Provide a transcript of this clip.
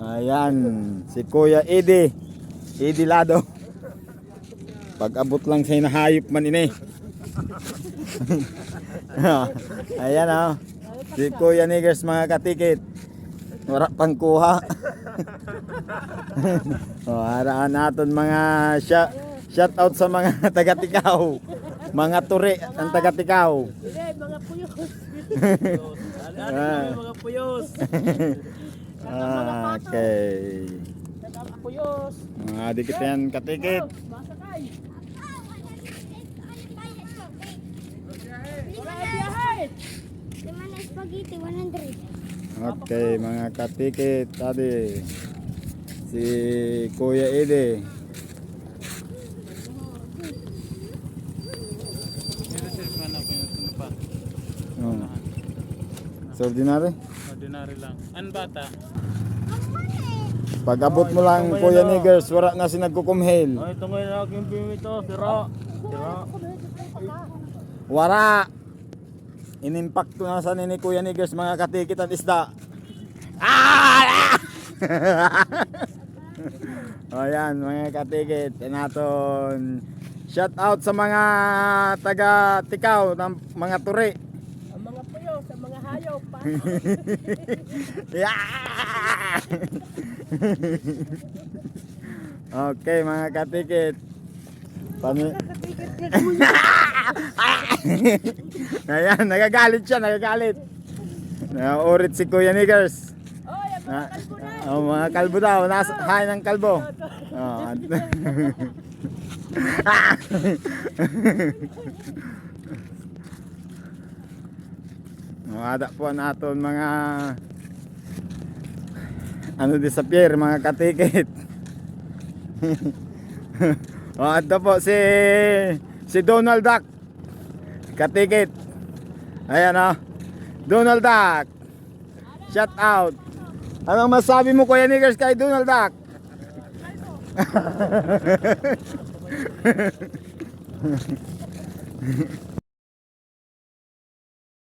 Ayan, si Kuya Edi. Edi Lado. Pag abot lang sa nahayop man ini. Ayan oh. Si Kuya Niggers mga katikit. Wala pang kuha. Haraan natin mga shout out sa mga taga-Tikaw. Mga turi ang taga-Tikaw. Mga puyos. Mga puyos. Okay. Mga puyos. Mga dikit yan katikit. Masakay. Wala biyahe. Lima na spaghetti, 100. Okay mga katikit. Tadi si Kuya Ede. Oh. So ordinary? Ordinary lang. An bata? Pag abot mo lang Kuya Niggers, wala na si nagkukumhel. Ay, tungoy na ako yung pimito. Sira. Sira. Wara. Inimpakto na sa ni Kuya Niggers mga katikit at isda. Ah! O yan mga katikit. Naton shout out sa mga taga Tikaw ng mga turi. Ang mga puyos, ang mga hayop. Yeah! Okay mga katikit. Ayan, nagagalit siya, nagagalit. Naurit si Kuya Niggers. Mga kalbo daw, nasa hay ng kalbo. Ada po naton mga ano disappear mga katikit. Ito po si Donald Duck katikit. Ayan o, Donald Duck, shout out. Anong masabi mo Kuya Niggers kay Donald Duck?